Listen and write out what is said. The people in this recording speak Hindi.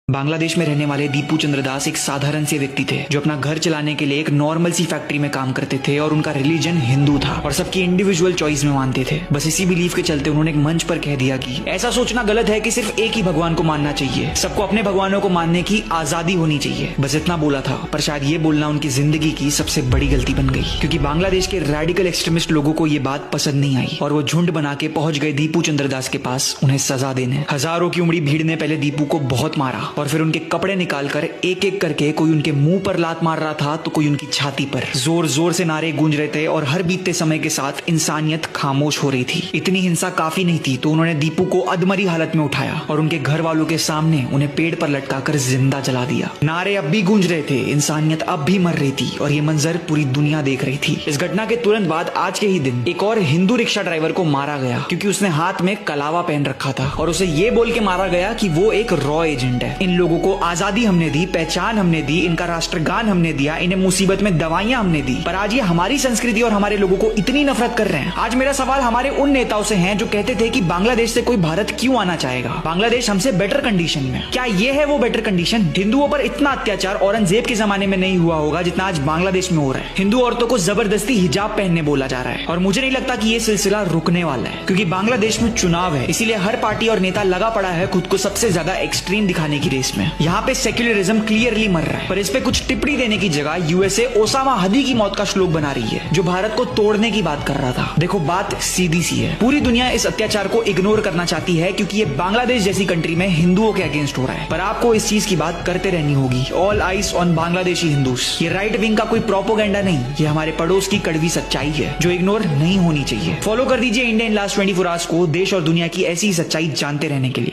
बांग्लादेश में रहने वाले दीपू चंद्र दास एक साधारण से व्यक्ति थे जो अपना घर चलाने के लिए एक नॉर्मल सी फैक्ट्री में काम करते थे और उनका रिलीजन हिंदू था और सबकी इंडिविजुअल चॉइस में मानते थे। बस इसी बिलीफ के चलते उन्होंने एक मंच पर कह दिया कि ऐसा सोचना गलत है कि सिर्फ एक ही भगवान को मानना चाहिए, सबको अपने भगवानों को मानने की आजादी होनी चाहिए। बस इतना बोला था, पर शायद ये बोलना उनकी जिंदगी की सबसे बड़ी गलती बन गई, क्योंकि बांग्लादेश के रेडिकल एक्सट्रीमिस्ट लोगों को ये बात पसंद नहीं आई और वो झुंड बना के पहुंच गए दीपू चंद्र दास के पास उन्हें सजा देने। हजारों की उमड़ी भीड़ ने पहले दीपू को बहुत मारा और फिर उनके कपड़े निकालकर एक एक करके कोई उनके मुंह पर लात मार रहा था तो कोई उनकी छाती पर। जोर जोर से नारे गूंज रहे थे और हर बीतते समय के साथ इंसानियत खामोश हो रही थी। इतनी हिंसा काफी नहीं थी तो उन्होंने दीपू को अधमरी हालत में उठाया और उनके घर वालों के सामने उन्हें पेड़ पर लटकाकर जिंदा जला दिया। नारे अब भी गूंज रहे थे, इंसानियत अब भी मर रही थी और ये मंजर पूरी दुनिया देख रही थी। इस घटना के तुरंत बाद आज के ही दिन एक और हिंदू रिक्शा ड्राइवर को मारा गया क्योंकि उसने हाथ में कलावा पहन रखा था और उसे ये बोल के मारा गया कि वो एक रॉ एजेंट है। इन लोगों को आजादी हमने दी, पहचान हमने दी, इनका राष्ट्रगान हमने दिया, इन्हें मुसीबत में दवाइयां हमने दी, पर आज ये हमारी संस्कृति और हमारे लोगों को इतनी नफरत कर रहे हैं। आज मेरा सवाल हमारे उन नेताओं से है जो कहते थे कि बांग्लादेश से कोई भारत क्यों आना चाहेगा, बांग्लादेश हमसे बेटर कंडीशन में। क्या ये है वो बेटर कंडीशन? हिंदुओं पर इतना अत्याचार औरंगजेब के जमाने में नहीं हुआ होगा जितना आज बांग्लादेश में हो रहा है। हिंदू औरतों को जबरदस्ती हिजाब पहनने बोला जा रहा है और मुझे नहीं लगता कि ये सिलसिला रुकने वाला है, क्योंकि बांग्लादेश में चुनाव है, इसीलिए हर पार्टी और नेता लगा पड़ा है खुद को सबसे ज्यादा एक्सट्रीम दिखाने की रेस में। यहाँ पे सेक्युलरिज्म क्लियरली मर रहा है, पर इस पे कुछ टिप्पणी देने की जगह यूएसए ओसामा हदी की मौत का श्लोक बना रही है जो भारत को तोड़ने की बात कर रहा था। देखो, बात सीधी सी है, पूरी दुनिया इस अत्याचार को इग्नोर करना चाहती है क्योंकि ये बांग्लादेश जैसी कंट्री में हिंदुओं के अगेंस्ट हो रहा है, पर आपको इस चीज की बात करते रहनी होगी। All eyes on Bangladeshi Hindus. ये राइट विंग का कोई प्रोपोगेंडा नहीं, ये हमारे पड़ोस की कड़वी सच्चाई है जो इग्नोर नहीं होनी चाहिए। फॉलो कर दीजिए इंडिया इन लास्ट 24 आवर्स को देश और दुनिया की ऐसी सच्चाई जानते रहने के लिए।